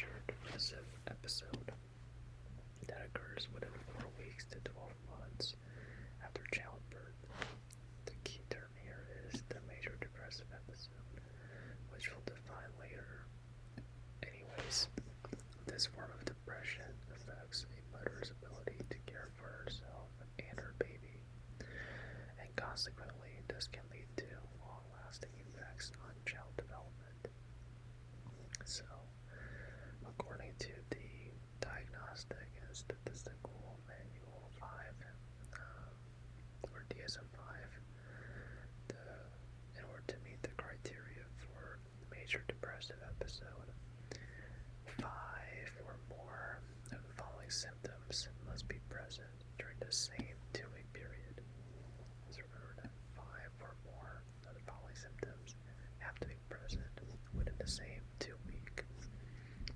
major depressive episode that occurs within 4 weeks to 12 months after childbirth. The key term here is the major depressive episode, which we'll define later. Anyways, this form of depression affects a mother's ability to care for herself and her baby, and consequently, this can lead to long-lasting effects on child development. So, according to the Diagnostic and Statistical Manual 5, or DSM-5, in order to meet the criteria for major depressive episode, 5 or more of the following symptoms must be present during the same 2-week period. So remember that 5 or more of the following symptoms have to be present within the same 2-week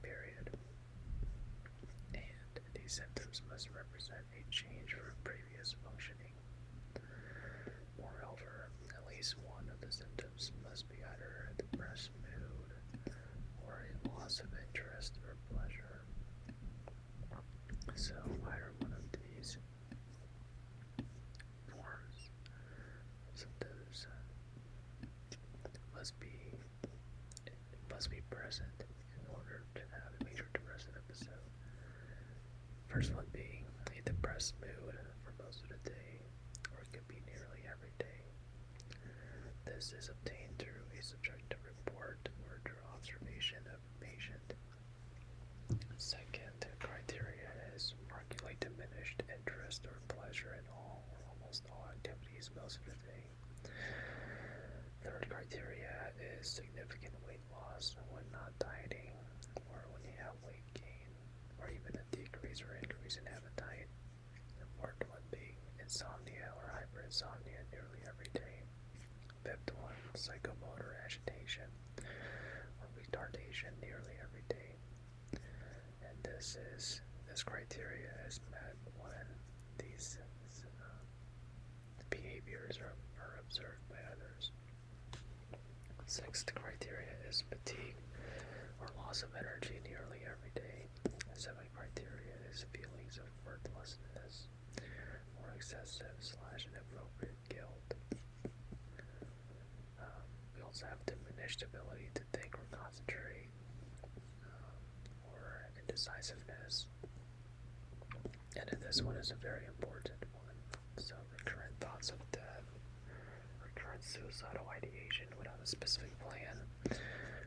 period. And these symptoms must represent a change from previous functioning. Moreover, at least one of the symptoms must be either a depressed mood or a loss of interest or pleasure. So either one of these forms of symptoms must be present in order to have a major depressive episode. First one being a depressed mood for most of the day, or it could be nearly every day. This is obtained through a subjective report or through observation of a patient. Second criteria is markedly diminished interest or pleasure in all or almost all activities most of the day. Third criteria is significant weight loss when not dieting, or when you have weight gain, or even a decrease or increase in appetite. The fourth one being insomnia or hyperinsomnia nearly every day. Fifth one, psychomotor agitation or retardation nearly every day. And this criteria is met when these behaviors are observed by others. Sixth criteria is fatigue or loss of energy nearly every day. Seventh criteria is feelings of worthlessness or excessive/inappropriate guilt. We also have diminished ability to think or concentrate, or indecisiveness. And then this one is a very important one. So recurrent thoughts of death, recurrent suicidal ideation without a specific plan,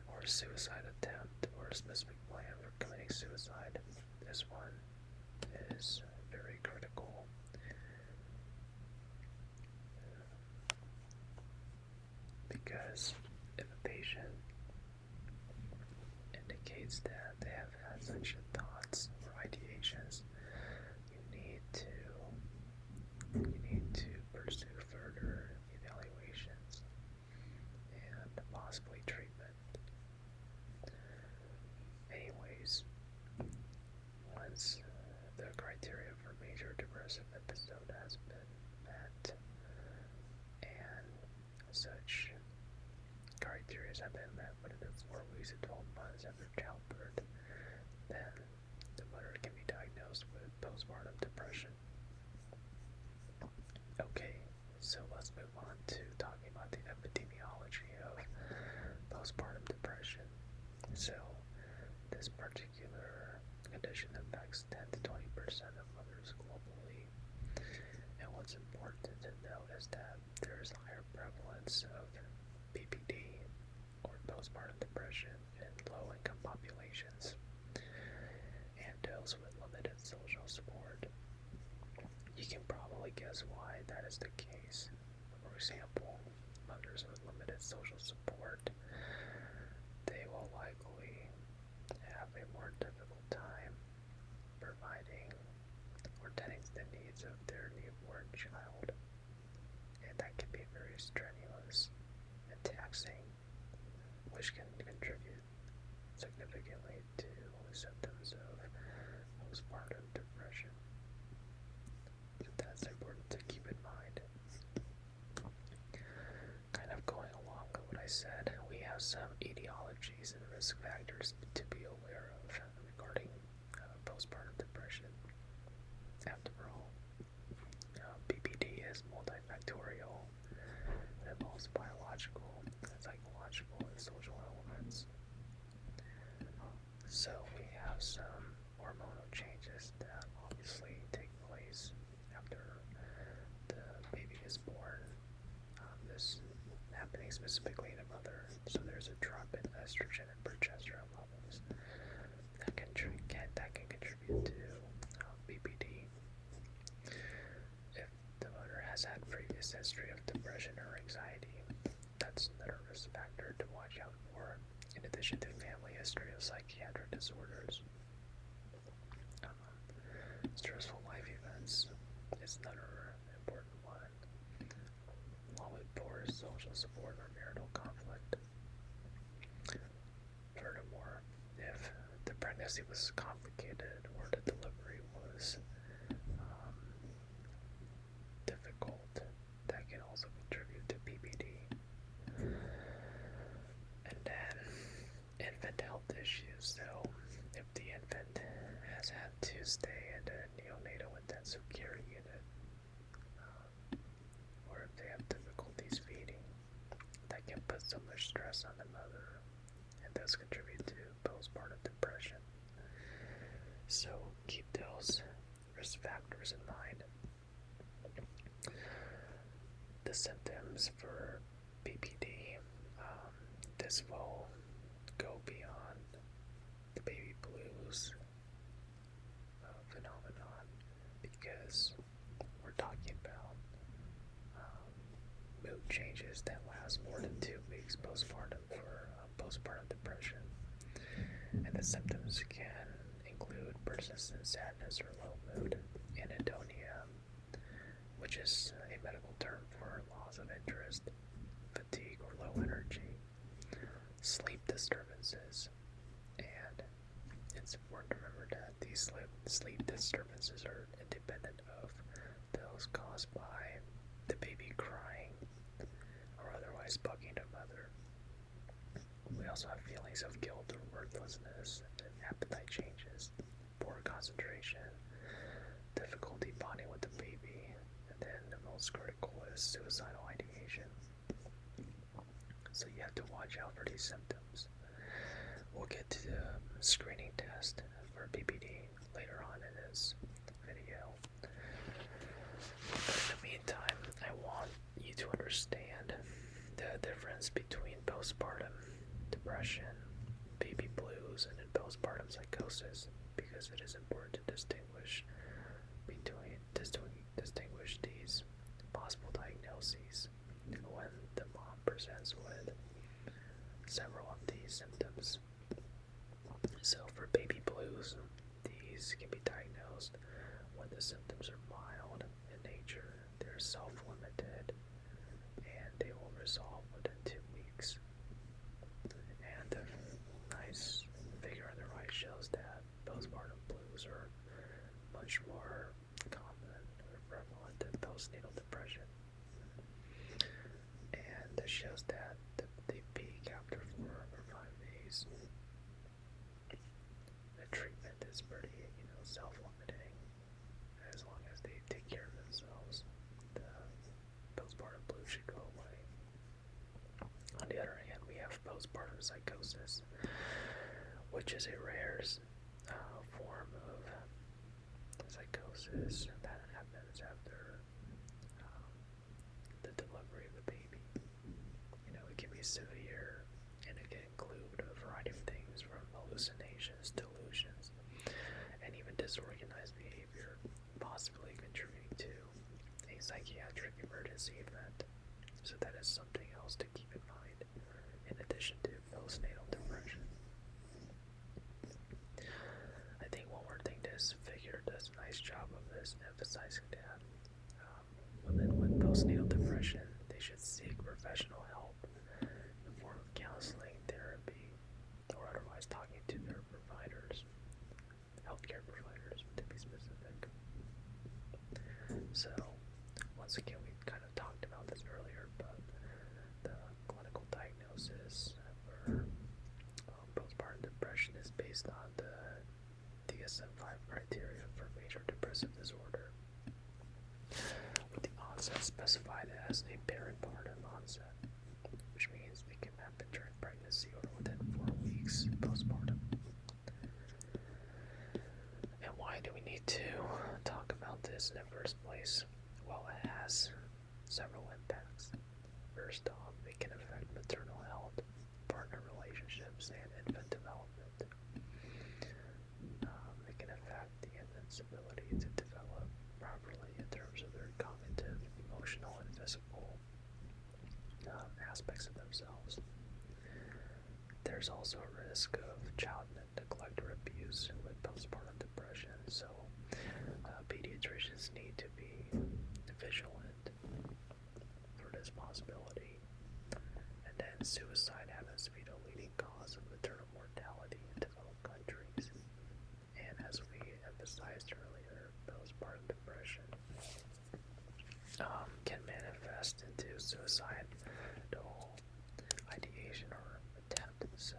or a suicide attempt, or a specific plan for committing suicide. This one is very critical. Because if a patient indicates that they have had such thoughts or ideations, you need to pursue further evaluations and possibly treatment. Anyways, once the criteria for major depressive episode has been met and such criteria have been met within the 4 weeks to 12 months after childbirth, then the mother can be diagnosed with postpartum depression. Okay, so let's move on to talking about the epidemiology of postpartum depression. So, this particular condition affects 10 to 20% of mothers globally. And what's important to note is that there is a higher prevalence of PPD, or postpartum depression, in low-income populations and those with limited social support. You can probably guess why that is the case. For example, mothers with limited social support, they will likely have a more difficult time providing or tending to the needs of their newborn child, and that can be very strenuous and taxing, which can contribute significantly to symptoms of postpartum depression. So that's important to keep in mind. Kind of going along with what I said, we have some etiologies and risk factors to be aware of involves biological, psychological, and social elements. So we have some hormonal changes that obviously take place after the baby is born. This happening specifically in the mother. So there's a drop in estrogen and progesterone levels that can contribute to BPD. If the mother has had previous history of depression or anxiety, that's another risk factor to watch out for, in addition to family history of psychiatric disorders. Stressful life events is another important one, along with poor social support or marital conflict. Furthermore, if the pregnancy was complicated or the delivery was difficult, that can also contribute to PPD. And then infant health issues. So if the infant has had to stay in a neonatal intensive care unit, or if they have difficulties feeding, that can put so much stress on the mother and thus contribute to postpartum depression. So keep those risk factors in mind. The symptoms for BPD, this will go beyond the baby blues phenomenon, because we're talking about mood changes that last more than 2 weeks postpartum for postpartum depression. And the symptoms can include persistent sadness or low mood, anhedonia, which is a medical term for loss of interest, fatigue or low energy, sleep disturbances, and it's important to remember that these sleep disturbances are independent of those caused by the baby crying or otherwise bugging the mother. We also have feelings of guilt or worthlessness, and appetite changes, poor concentration, difficulty bonding with the baby, and then the most critical is suicidal ideation. So you have to watch out for these symptoms. We'll get to the screening test for BPD later on in this video. But in the meantime, I want you to understand the difference between postpartum depression, baby blues, and then postpartum psychosis, because it is important to distinguish these possible diagnoses when the mom presents with several of these symptoms. So for baby blues, these can be diagnosed when the symptoms are mild in nature, they're self-limited, and they will resolve within 2 weeks. And the nice figure on the right shows that postpartum blues are much more common or prevalent than postnatal depression. And this shows that they peak after 4 or 5 days. The treatment is pretty, self-limiting. As long as they take care of themselves, the postpartum blues should go away. On the other hand, we have postpartum psychosis, which is a rare form of psychosis that happens after the delivery of a baby. It can be severe, and it can include a variety of things from hallucinations, delusions, and even disorganized behavior, possibly contributing to a psychiatric emergency event. So that is something else to keep in mind, in addition to postnatal depression. I think one more thing this figure does a nice job of is emphasizing that women with postnatal depression, they should seek professional help in the form of counseling, therapy, or otherwise talking to their providers, healthcare providers to be specific. So, once again, we kind of talked about this earlier, but the clinical diagnosis for postpartum depression is based on the DSM-5 criteria for major depressive disorder, with the onset specified as a peripartum onset, which means it can happen during pregnancy or within 4 weeks postpartum. And why do we need to talk about this in the first place? Well, it has several impacts. First off, it can affect maternal health, partner relationships, and infant development. It can affect the infant's ability to develop properly in terms of their cognitive, emotional, and physical aspects of themselves. There's also a risk of child neglect or abuse with postpartum depression, so pediatricians need to be vigilant for this possibility. And then suicide happens to be the leading cause of maternal mortality in developed countries. And as we emphasized earlier, postpartum depression can manifest into suicidal ideation or attempt. So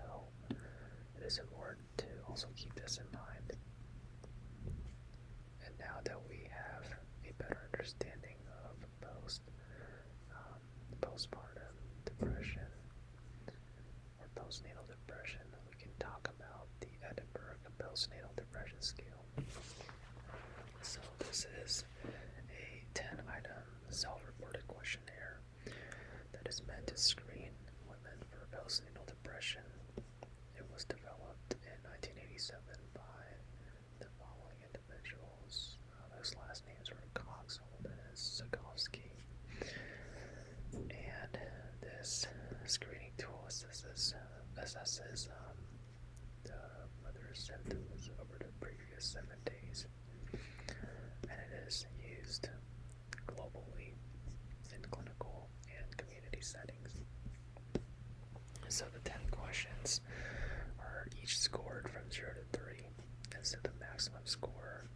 it is important to also keep this in mind. And now that we have a better understanding of postpartum depression or postnatal depression, we can talk about the Edinburgh Postnatal Depression Scale. So this is a 10-item self-reported questionnaire that is meant to screen women for postnatal depression. It was developed in 1987 by the following individuals. Those last names were Cox, Holden, and Sakovsky. And this screening tool assesses the mother's symptoms over the previous 7 days. And it is used globally in clinical and community settings. So the 10 questions are each scored from 0 to 3, and so the maximum score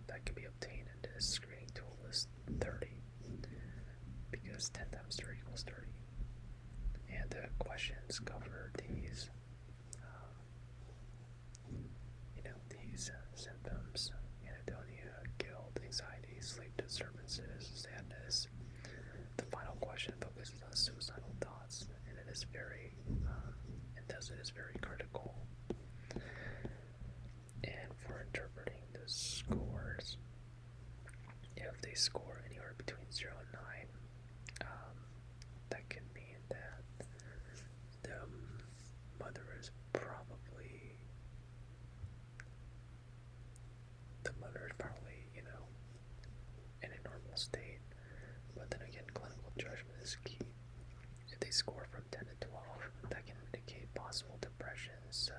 that can be obtained in this screening tool is 30, because 10 times 3 equals 30. And the questions cover these symptoms: anhedonia, guilt, anxiety, sleep disturbances, sadness. The final question focuses on suicidal thoughts, and it is very, it is very critical. And for interpreting the scores, if they score anywhere between 0 and 9, that can mean that the mother is probably, in a normal state. But then again, clinical judgment is key. If they score from 10 to 12, that can indicate possible depression, so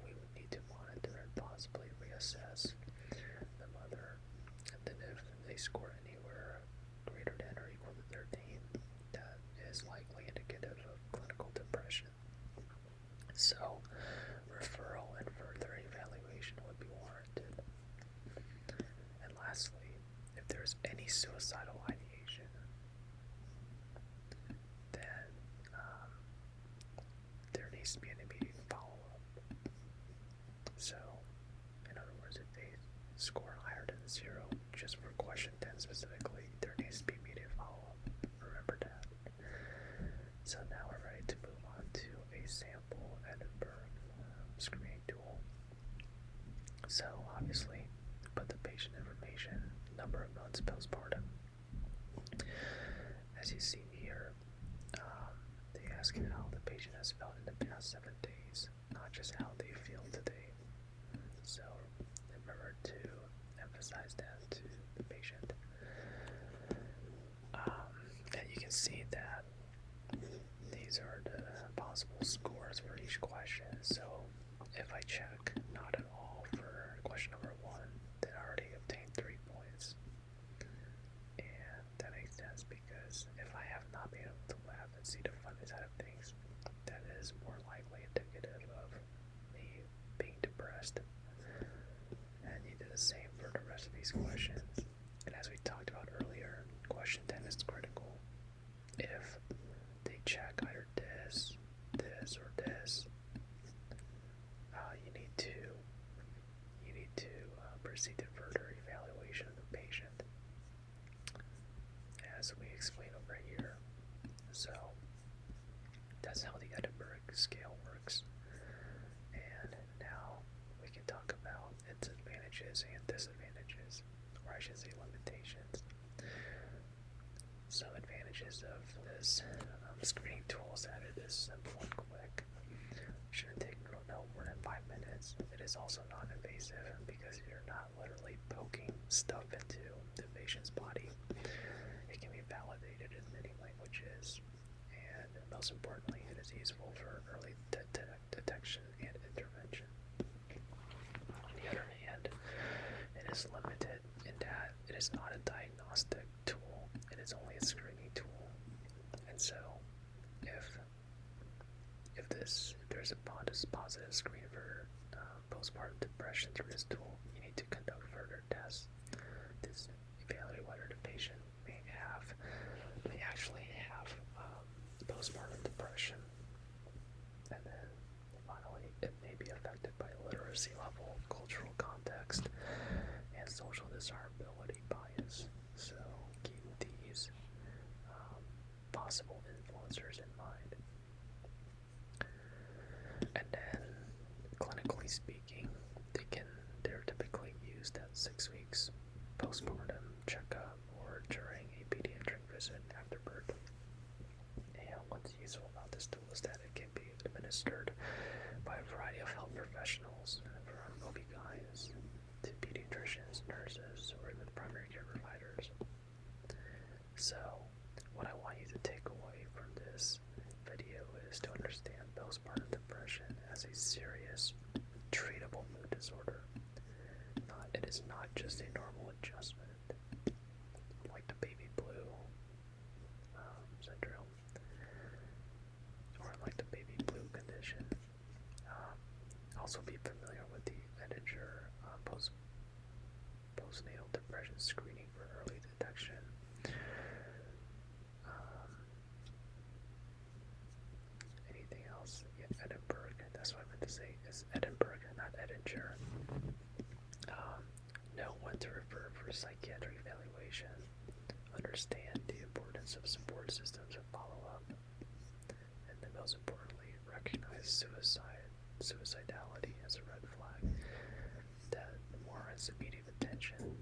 we would need to monitor and possibly reassess the mother. And then if they score anywhere greater than or equal to 13, that is likely indicative of clinical depression. So referral and further evaluation would be warranted. And lastly, if there's any suicidal ideation, then there needs to be an immediate follow-up. So, in other words, if they score higher than 0, just for question 10 specifically, there needs to be immediate follow-up. Remember that. So now we're ready to move on to a sample Edinburgh screening tool. So obviously, put the patient information, number of months postpartum. As you see here, they ask how the patient has felt in the past 7 days, not just how they feel today. So remember to emphasize that to the patient. And you can see that these are the possible scores for each question. So if I check not at all for question number 1, then I already obtained 3 points. And that makes sense, because if I have not been able to laugh and see the funny side of things, that is more likely indicative of me being depressed. And you do the same for the rest of these questions. And as we talked about earlier, question 10 is critical. If they check either this, or this, you need to proceed to further evaluation of the patient. as we explain over here. So that's how the Edinburgh scale works. And now we can talk about its advantages and disadvantages, or I should say limitations. Some advantages of this screening tool is that it is simple and quick. Shouldn't take no more than 5 minutes. It is also non-invasive because you're not literally poking stuff into the patient's body. It can be validated in many languages, and most importantly, it is useful for early detection and intervention. On the other hand, it is limited in that it is not a diagnostic tool. It is only a screening tool, and so if there's a positive screen for postpartum depression through this tool, you need to conduct further tests to evaluate whether the patient may actually have postpartum depression. And then finally, it may be affected by literacy level, cultural context, and social desirability bias. So keep these possible influencers in mind. And then, clinically speaking, they're typically used at 6 weeks postpartum checkup or during a pediatric visit after birth. And what's useful about this tool is that it can be administered by a variety of health professionals, from OB-GYNs to pediatricians, nurses, or even primary care providers. So, what I want you to take away from this video is to understand postpartum depression as a serious, treatable mood disorder. It is not just a normal adjustment, like the baby blue syndrome, or like the baby blue condition. Also be familiar with the Edinger postnatal depression screening for early detection. Anything else? Yeah, Edinburgh. That's what I meant to say. It's Edinburgh, not Edinger. Know when to refer for psychiatric evaluation. Understand the importance of support systems and follow-up. And then most importantly, recognize suicidality as a red flag that warrants immediate attention.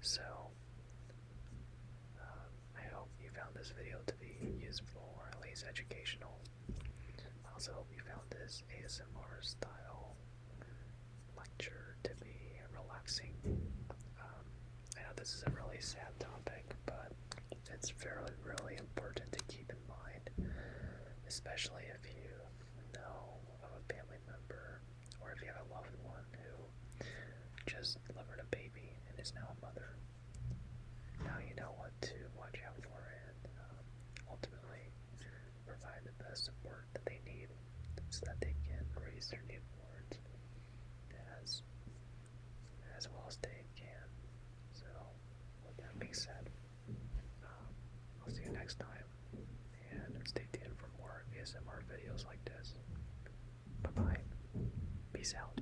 So, I hope you found this video to be useful, or at least educational. I also hope you found this ASMR style lecture to be relaxing. I know this is a really sad topic, but it's really important to keep in mind, especially if you know of a family member, or if you have a loved one who just delivered a baby and is now a mother. Now you know what to watch out for, and ultimately provide the best support that they need so that they can raise their newborns as well as they can. So, with that being said, I'll see you next time, and stay tuned for more ASMR videos like this. Bye bye. Peace out.